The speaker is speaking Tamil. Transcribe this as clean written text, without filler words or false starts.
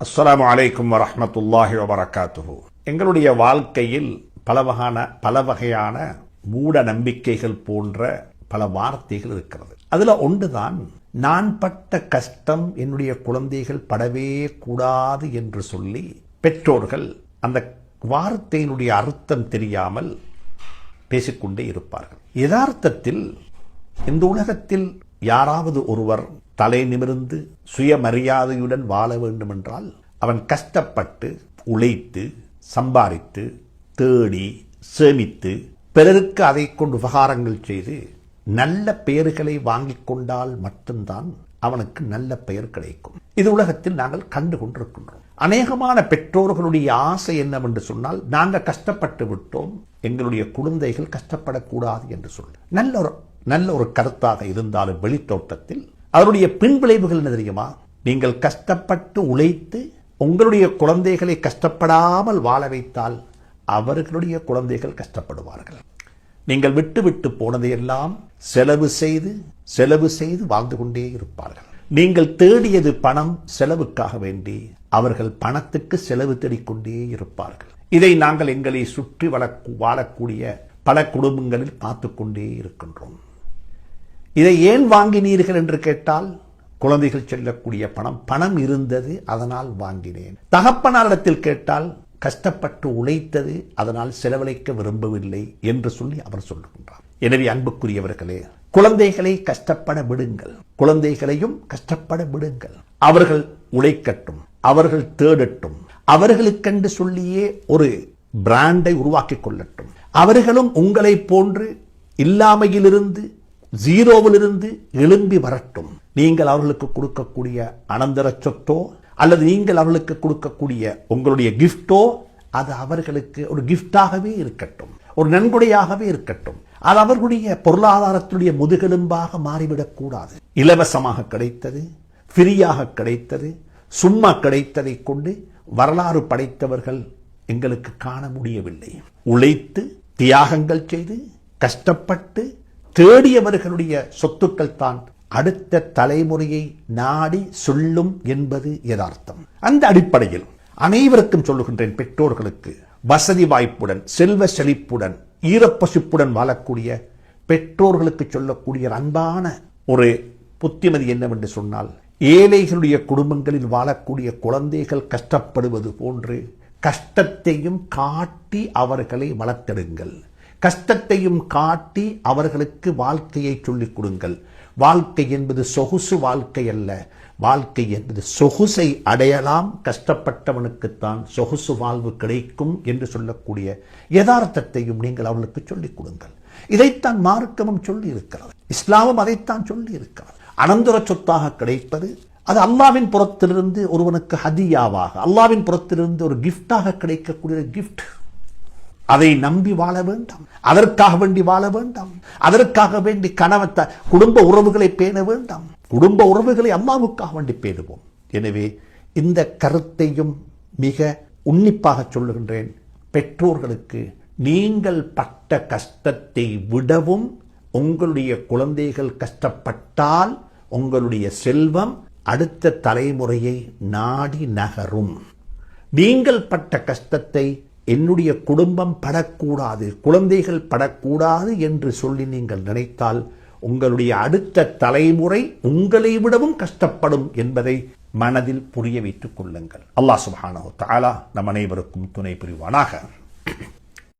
அஸ்ஸலாமு அலைக்கும் வரஹ்மத்துல்லாஹி வபரகாத்துஹு. எங்களுடைய வாழ்க்கையில் பல வகையான மூட நம்பிக்கைகள் போன்ற பல வார்த்தைகள் இருக்கிறது. அதுல ஒன்றுதான், நான் பட்ட கஷ்டம் என்னுடைய குழந்தைகள் படவே கூடாது என்று சொல்லி பெற்றோர்கள் அந்த வார்த்தையினுடைய அர்த்தம் தெரியாமல் பேசிக்கொண்டே இருப்பார்கள். யதார்த்தத்தில் இந்த உலகத்தில் யாராவது ஒருவர் தலை நிமிர்ந்து சுயமரியாதையுடன் வாழ வேண்டும் என்றால் அவன் கஷ்டப்பட்டு உழைத்து சம்பாதித்து தேடி சேமித்து பிறருக்கு அதை கொண்டு உபகாரங்கள் செய்து நல்ல பெயர்களை வாங்கிக் கொண்டால் மட்டும்தான் அவனுக்கு நல்ல பெயர் கிடைக்கும். இது உலகத்தில் நாங்கள் கண்டு கொண்டிருக்கின்றோம். அநேகமான பெற்றோர்களுடைய ஆசை என்னவென்று சொன்னால், நாங்கள் கஷ்டப்பட்டு விட்டோம், எங்களுடைய குழந்தைகள் கஷ்டப்படக்கூடாது என்று சொல்லி நல்ல ஒரு கருத்தாக இருந்தாலும் வெளித்தோட்டத்தில் அதனுடைய பின்விளைவுகள் என்ன தெரியுமா? நீங்கள் கஷ்டப்பட்டு உழைத்து உங்களுடைய குழந்தைகளை கஷ்டப்படாமல் வாழ வைத்தால் அவர்களுடைய குழந்தைகள் கஷ்டப்படுவார்கள். நீங்கள் விட்டு போனதையெல்லாம் செலவு செய்து வாழ்ந்து கொண்டே இருப்பார்கள். நீங்கள் தேடியது பணம், செலவுக்காக வேண்டி அவர்கள் பணத்துக்கு செலவு தேடிக்கொண்டே இருப்பார்கள். இதை நாங்கள் எங்களை சுற்றி வாழக்கூடிய பல குடும்பங்களில் பார்த்து கொண்டே இருக்கின்றோம். இதை ஏன் வாங்கினீர்கள் என்று கேட்டால், குழந்தைகள் செல்லக்கூடிய பணம் இருந்தது, அதனால் வாங்கினேன். தகப்பனாரிடத்தில் கேட்டால், கஷ்டப்பட்டு உழைத்தது, அதனால் செலவழிக்க விரும்பவில்லை என்று சொல்லி அவர் சொல்லுகின்றார். எனவே அன்புக்குரியவர்களே, குழந்தைகளை கஷ்டப்பட விடுங்கள், குழந்தைகளையும் கஷ்டப்பட விடுங்கள். அவர்கள் உழைக்கட்டும், அவர்கள் தேடட்டும், அவர்களுக்கென்று சொல்லியே ஒரு பிராண்டை உருவாக்கிக் கொள்ளட்டும். அவர்களும் உங்களை போன்று இல்லாமையிலிருந்து, ஜீரோவிலிருந்து எழும்பி வரட்டும். நீங்கள் அவர்களுக்கு கொடுக்கக்கூடிய அனந்தர சொத்தோ அல்லது நீங்கள் அவர்களுக்கு கொடுக்கக்கூடிய உங்களுடைய கிஃப்டோ, அது அவர்களுக்கு ஒரு கிஃப்டாகவே இருக்கட்டும், ஒரு நன்கொடையாகவே இருக்கட்டும். அது அவர்களுடைய பொருளாதாரத்துடைய முதுகெலும்பாக மாறிவிடக் கூடாது. இலவசமாக கிடைத்தது, ஃப்ரீயாக கிடைத்தது, சும்மா கிடைத்ததை கொண்டு வரலாறு படைத்தவர்கள் எங்களுக்கு காண முடியவில்லை. உழைத்து தியாகங்கள் செய்து கஷ்டப்பட்டு தேடியவர்களுடைய சொத்துக்கள் தான் அடுத்த தலைமுறையை நாடி சொல்லும் என்பது யதார்த்தம். அந்த அடிப்படையில் அனைவருக்கும் சொல்லுகின்றேன், பெற்றோர்களுக்கு வசதி வாய்ப்புடன் செல்வ செழிப்புடன் ஈரப்பசிப்புடன் வாழக்கூடிய பெற்றோர்களுக்கு சொல்லக்கூடிய அன்பான ஒரு புத்திமதி என்னவென்று சொன்னால், ஏழைகளுடைய குடும்பங்களில் வாழக்கூடிய குழந்தைகள் கஷ்டப்படுவது போன்று கஷ்டத்தையும் காட்டி அவர்களை வளர்த்தெடுங்கள். கஷ்டத்தையும் காட்டி அவர்களுக்கு வாழ்க்கையை சொல்லிக் கொடுங்கள். வாழ்க்கை என்பது சொகுசு வாழ்க்கை அல்ல. வாழ்க்கை என்பது சொகுசை அடையலாம், கஷ்டப்பட்டவனுக்குத்தான் சொகுசு வாழ்வு கிடைக்கும் என்று சொல்லக்கூடிய யதார்த்தத்தையும் நீங்கள் அவர்களுக்கு சொல்லிக் கொடுங்கள். இதைத்தான் மார்க்கமும் சொல்லி இருக்கிறது, இஸ்லாமும் அதைத்தான் சொல்லி இருக்கிறது. அனந்தர சொத்தாக கிடைப்பது அது அல்லாவின் புறத்திலிருந்து ஒருவனுக்கு ஹதியாவாக, அல்லாவின் புறத்திலிருந்து ஒரு கிஃப்டாக கிடைக்கக்கூடிய கிஃப்ட். அதை நம்பி வாழ வேண்டாம், அதற்காக வேண்டி வாழ வேண்டாம், அதற்காக வேண்டி குடும்ப உறவுகளை பேண வேண்டாம். குடும்ப உறவுகளை அல்லாஹ்வுக்காக வேண்டி பேணுவோம். எனவே இந்த கருத்தையும் மிக உன்னிப்பாக சொல்லுகின்றேன். பெற்றோர்களுக்கு நீங்கள் பட்ட கஷ்டத்தை விடவும் உங்களுடைய குழந்தைகள் கஷ்டப்பட்டால் உங்களுடைய செல்வம் அடுத்த தலைமுறையை நாடி நகரும். நீங்கள் பட்ட கஷ்டத்தை என்னுடைய குடும்பம் படக்கூடாது, குழந்தைகள் படக்கூடாது என்று சொல்லி நீங்கள் நினைத்தால் உங்களுடைய அடுத்த தலைமுறை உங்களை விடவும் கஷ்டப்படும் என்பதை மனதில் புரிய வைத்துக் கொள்ளுங்கள். அல்லாஹ் சுப்ஹானஹு வ தஆலா நம் அனைவருக்கும் துணை புரிவானாக.